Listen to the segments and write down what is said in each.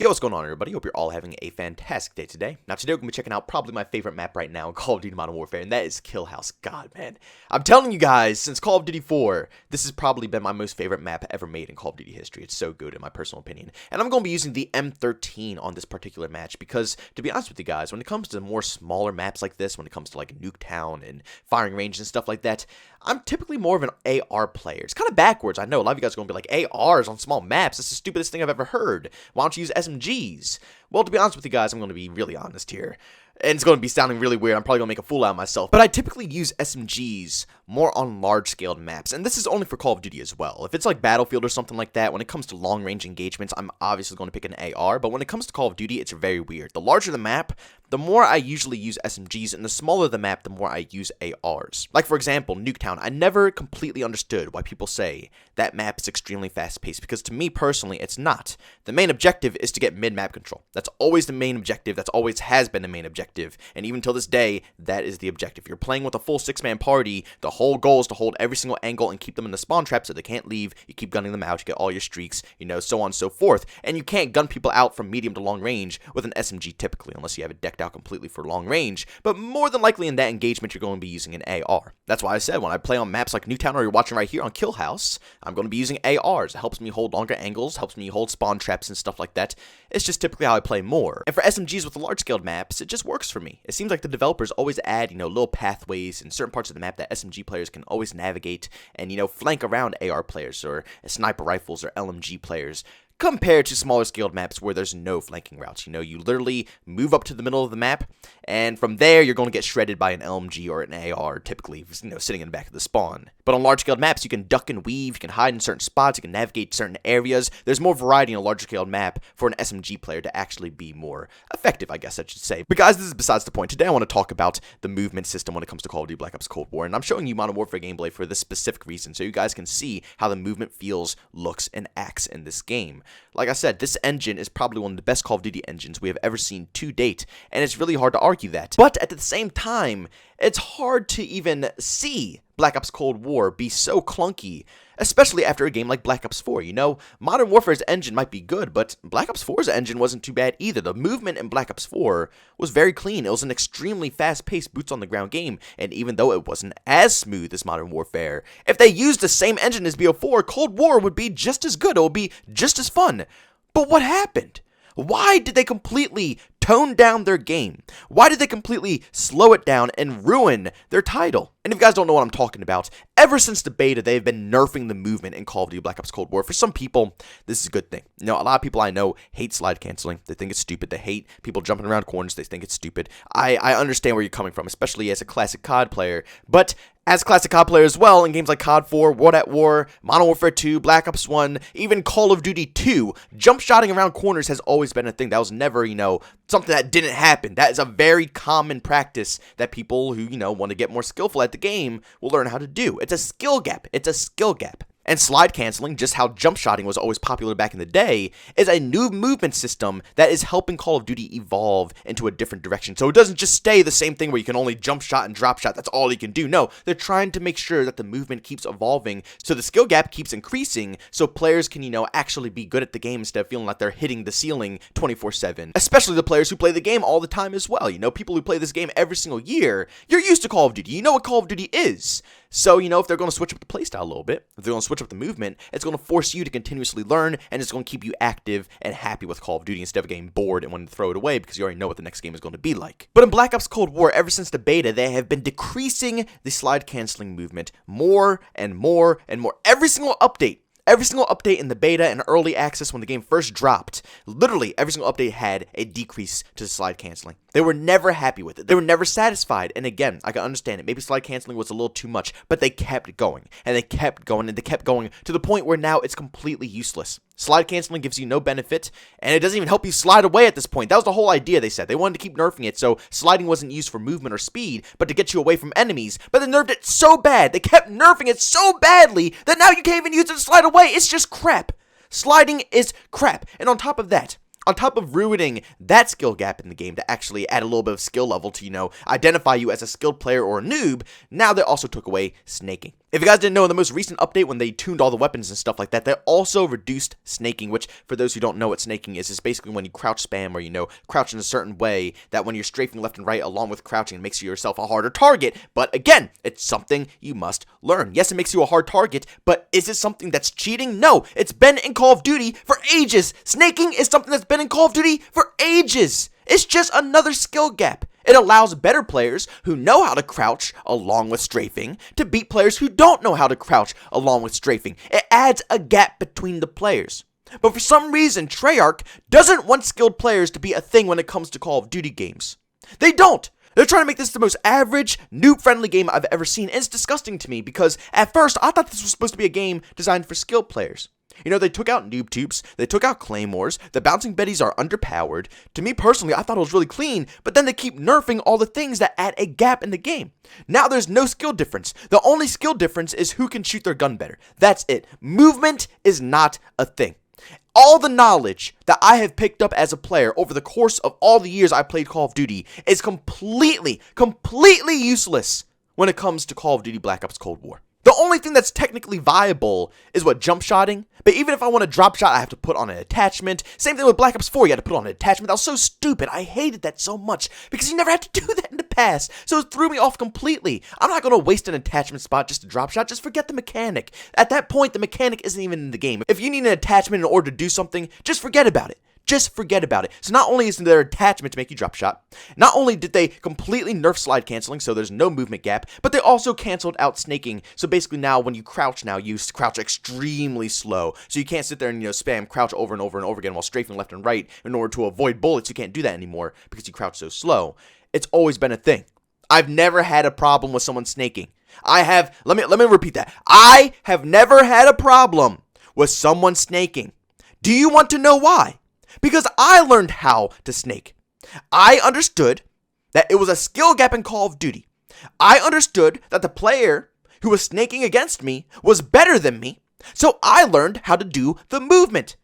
Yo, what's going on, everybody? Hope you're all having a fantastic day today. Now, today we're going to be checking out probably my favorite map right now in Call of Duty Modern Warfare, and that is Kill House. God, man. I'm telling you guys, since Call of Duty 4, this has probably been my most favorite map ever made in Call of Duty history. It's so good, in my personal opinion. And I'm going to be using the M13 on this particular match because, to be honest with you guys, when it comes to more smaller maps like this, when it comes to like Nuketown and firing range and stuff like that, I'm typically more of an AR player. It's kind of backwards. I know a lot of you guys are going to be like, ARs on small maps? That's the stupidest thing I've ever heard. Why don't you use SMGs? Well, to be honest with you guys, I'm going to be really honest here. And it's going to be sounding really weird. I'm probably going to make a fool out of myself. But I typically use SMGs more on large-scaled maps. And this is only for Call of Duty as well. If it's like Battlefield or something like that, when it comes to long-range engagements, I'm obviously going to pick an AR. But when it comes to Call of Duty, it's very weird. The larger the map, the more I usually use SMGs. And the smaller the map, the more I use ARs. Like, for example, Nuketown. I never completely understood why people say that map is extremely fast-paced. Because to me, personally, it's not. The main objective is to get mid-map control. That's always the main objective. That's always has been the main objective. And even till this day, that is the objective. If you're playing with a full 6-man party, the whole goal is to hold every single angle and keep them in the spawn trap so they can't leave. You keep gunning them out, you get all your streaks, so on and so forth. And you can't gun people out from medium to long range with an SMG typically, unless you have it decked out completely for long range. But more than likely in that engagement, you're going to be using an AR. That's why I said when I play on maps like Nuketown or you're watching right here on Kill House, I'm going to be using ARs. It helps me hold longer angles, helps me hold spawn traps and stuff like that. It's just typically how I play more. And for SMGs with large-scaled maps, it just works for me. It seems like the developers always add, little pathways in certain parts of the map that SMG players can always navigate and, flank around AR players or sniper rifles or LMG players. Compared to smaller scaled maps where there's no flanking routes. You literally move up to the middle of the map, and from there, you're going to get shredded by an LMG or an AR, typically, sitting in the back of the spawn. But on large scaled maps, you can duck and weave, you can hide in certain spots, you can navigate certain areas. There's more variety in a larger scaled map for an SMG player to actually be more effective, I guess I should say. But guys, this is besides the point. Today, I want to talk about the movement system when it comes to Call of Duty Black Ops Cold War, and I'm showing you Modern Warfare gameplay for this specific reason, so you guys can see how the movement feels, looks, and acts in this game. Like I said, this engine is probably one of the best Call of Duty engines we have ever seen to date, and it's really hard to argue that. But at the same time, it's hard to even see Black Ops Cold War be so clunky, especially after a game like Black Ops 4, Modern Warfare's engine might be good, but Black Ops 4's engine wasn't too bad either. The movement in Black Ops 4 was very clean. It was an extremely fast-paced, boots-on-the-ground game, and even though it wasn't as smooth as Modern Warfare, if they used the same engine as BO4, Cold War would be just as good. It would be just as fun. But what happened? Why did they completely tone down their game? Why did they completely slow it down and ruin their title? And if you guys don't know what I'm talking about, ever since the beta, they've been nerfing the movement in Call of Duty Black Ops Cold War. For some people, this is a good thing. A lot of people I know hate slide canceling. They think it's stupid. They hate people jumping around corners. They think it's stupid. I understand where you're coming from, especially as a classic COD player. But as a classic COD player as well, in games like COD 4, World at War, Modern Warfare 2, Black Ops 1, even Call of Duty 2, jump shotting around corners has always been a thing. That was never, something that didn't happen. That is a very common practice that people who, want to get more skillful at the game will learn how to do. It's a skill gap. It's a skill gap. And slide canceling, just how jump shotting was always popular back in the day, is a new movement system that is helping Call of Duty evolve into a different direction. So it doesn't just stay the same thing where you can only jump shot and drop shot. That's all you can do. No, they're trying to make sure that the movement keeps evolving so the skill gap keeps increasing so players can, actually be good at the game instead of feeling like they're hitting the ceiling 24/7. Especially the players who play the game all the time as well. People who play this game every single year, you're used to Call of Duty. You know what Call of Duty is. So, if they're going to switch up the playstyle a little bit, if they're going to switch up the movement, it's going to force you to continuously learn, and it's going to keep you active and happy with Call of Duty instead of getting bored and wanting to throw it away because you already know what the next game is going to be like. But in Black Ops Cold War, ever since the beta, they have been decreasing the slide canceling movement more and more and more. Every single update in the beta and early access when the game first dropped, literally every single update had a decrease to slide canceling. They were never happy with it. They were never satisfied. And again, I can understand it. Maybe slide canceling was a little too much, but they kept going, and they kept going, and they kept going to the point where now it's completely useless. Slide canceling gives you no benefit, and it doesn't even help you slide away at this point. That was the whole idea, they said. They wanted to keep nerfing it, so sliding wasn't used for movement or speed, but to get you away from enemies. But they nerfed it so bad, they kept nerfing it so badly, that now you can't even use it to slide away. It's just crap. Sliding is crap. And on top of that, on top of ruining that skill gap in the game to actually add a little bit of skill level to, identify you as a skilled player or a noob, now they also took away snaking. If you guys didn't know, in the most recent update when they tuned all the weapons and stuff like that, they also reduced snaking, which, for those who don't know what snaking is basically when you crouch spam or, crouch in a certain way that when you're strafing left and right along with crouching, it makes yourself a harder target. But again, it's something you must learn. Yes, it makes you a hard target, but is it something that's cheating? No, it's been in Call of Duty for ages. Snaking is something that's been in Call of Duty for ages. It's just another skill gap. It allows better players who know how to crouch along with strafing to beat players who don't know how to crouch along with strafing. It adds a gap between the players. But for some reason, Treyarch doesn't want skilled players to be a thing when it comes to Call of Duty games. They don't. They're trying to make this the most average, noob-friendly game I've ever seen, and it's disgusting to me because at first I thought this was supposed to be a game designed for skilled players. They took out noob tubes, they took out claymores, the bouncing betties are underpowered. To me personally, I thought it was really clean, but then they keep nerfing all the things that add a gap in the game. Now there's no skill difference. The only skill difference is who can shoot their gun better. That's it. Movement is not a thing. All the knowledge that I have picked up as a player over the course of all the years I played Call of Duty is completely useless when it comes to Call of Duty Black Ops Cold War. The only thing that's technically viable is jump shotting. But even if I want to drop shot, I have to put on an attachment. Same thing with Black Ops 4, you had to put on an attachment. That was so stupid. I hated that so much because you never had to do that in the past. So it threw me off completely. I'm not going to waste an attachment spot just to drop shot. Just forget the mechanic. At that point, the mechanic isn't even in the game. If you need an attachment in order to do something, just forget about it. Just forget about it. So not only is there attachment to make you drop shot, not only did they completely nerf slide canceling, so there's no movement gap, but they also canceled out snaking. So basically now when you crouch you crouch extremely slow. So you can't sit there and spam crouch over and over and over again while strafing left and right in order to avoid bullets. You can't do that anymore because you crouch so slow. It's always been a thing. I've never had a problem with someone snaking. Let me repeat that. I have never had a problem with someone snaking. Do you want to know why? Because I learned how to snake. I understood that it was a skill gap in Call of Duty. I understood that the player who was snaking against me was better than me, so I learned how to do the movement.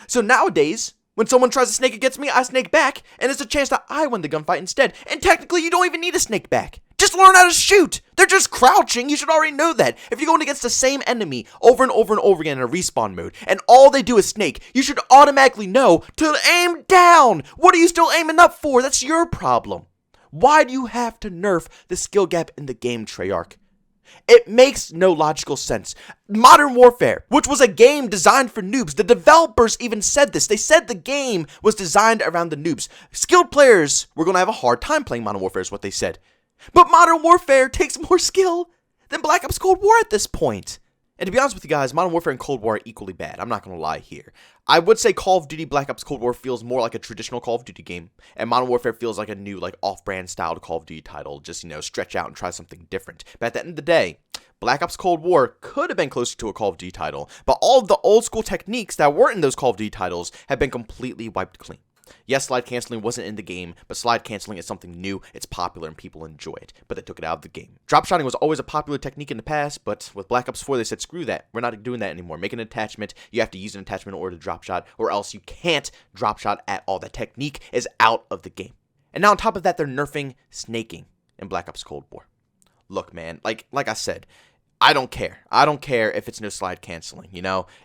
So nowadays, when someone tries to snake against me, I snake back, and it's a chance that I win the gunfight instead. And technically, you don't even need to snake back. Just learn how to shoot. They're just crouching. You should already know that. If you're going against the same enemy over and over and over again in a respawn mode, and all they do is snake, you should automatically know to aim down. What are you still aiming up for? That's your problem. Why do you have to nerf the skill gap in the game, Treyarch? It makes no logical sense. Modern Warfare, which was a game designed for noobs, the developers even said this. They said the game was designed around the noobs. Skilled players were going to have a hard time playing Modern Warfare is what they said. But Modern Warfare takes more skill than Black Ops Cold War at this point. And to be honest with you guys, Modern Warfare and Cold War are equally bad. I'm not going to lie here. I would say Call of Duty Black Ops Cold War feels more like a traditional Call of Duty game, and Modern Warfare feels like a new, off-brand styled Call of Duty title. Just, stretch out and try something different. But at the end of the day, Black Ops Cold War could have been closer to a Call of Duty title, but all of the old school techniques that were in those Call of Duty titles have been completely wiped clean. Yes, slide canceling wasn't in the game, but slide canceling is something new, it's popular, and people enjoy it, but they took it out of the game. Drop shotting was always a popular technique in the past, but with Black Ops 4, they said, screw that, we're not doing that anymore. Make an attachment, you have to use an attachment in order to drop shot, or else you can't drop shot at all. The technique is out of the game. And now on top of that, they're nerfing snaking in Black Ops Cold War. Look, man, like I said, I don't care. I don't care if it's no slide canceling,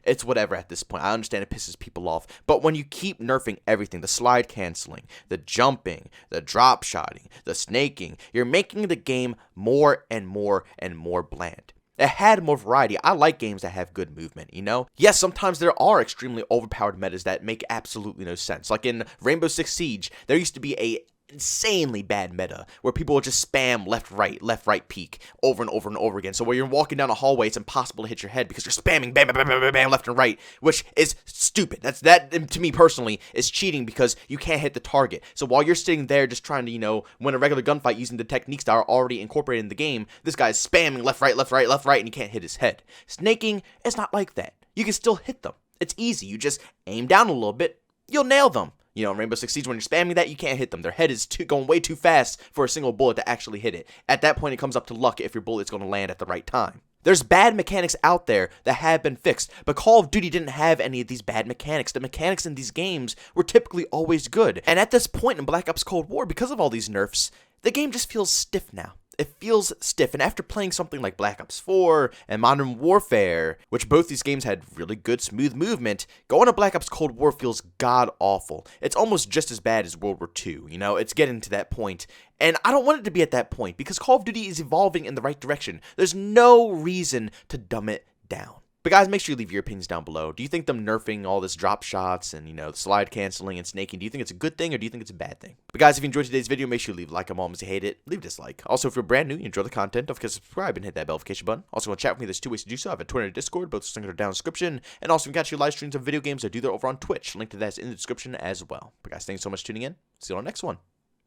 It's whatever at this point. I understand it pisses people off. But when you keep nerfing everything, the slide canceling, the jumping, the drop shotting, the snaking, you're making the game more and more and more bland. It had more variety. I like games that have good movement, Yes, sometimes there are extremely overpowered metas that make absolutely no sense. Like in Rainbow Six Siege, there used to be a insanely bad meta where people will just spam left right peek over and over and over again. So where you're walking down a hallway, it's impossible to hit your head because you're spamming bam bam bam bam bam left and right, which is stupid. That to me personally is cheating because you can't hit the target. So while you're sitting there just trying to win a regular gunfight using the techniques that are already incorporated in the game, this guy's spamming left right and you can't hit his head. Snaking is not like that. You can still hit them. It's easy. You just aim down a little bit, you'll nail them. In Rainbow Six Siege, when you're spamming that, you can't hit them. Their head is going way too fast for a single bullet to actually hit it. At that point, it comes up to luck if your bullet's going to land at the right time. There's bad mechanics out there that have been fixed, but Call of Duty didn't have any of these bad mechanics. The mechanics in these games were typically always good. And at this point in Black Ops Cold War, because of all these nerfs, the game just feels stiff now. it feels stiff. And after playing something like Black Ops 4 and Modern Warfare, which both these games had really good smooth movement, going to Black Ops Cold War feels god-awful. It's almost just as bad as World War II, you know? It's getting to that point. And I don't want it to be at that point, because Call of Duty is evolving in the right direction. There's no reason to dumb it down. But guys, make sure you leave your opinions down below. Do you think them nerfing all this drop shots and, the slide canceling and snaking, do you think it's a good thing or do you think it's a bad thing? But guys, if you enjoyed today's video, make sure you leave a like on moments you hate it. Leave a dislike. Also, if you're brand new, you enjoy the content, don't forget to subscribe and hit that notification button. Also, want to chat with me, there's 2 ways to do so. I have a Twitter and Discord, both linked down in the description. And also, if you can catch your live streams of video games, I do that over on Twitch. Link to that is in the description as well. But guys, thanks so much for tuning in. See you on the next one.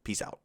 Peace out.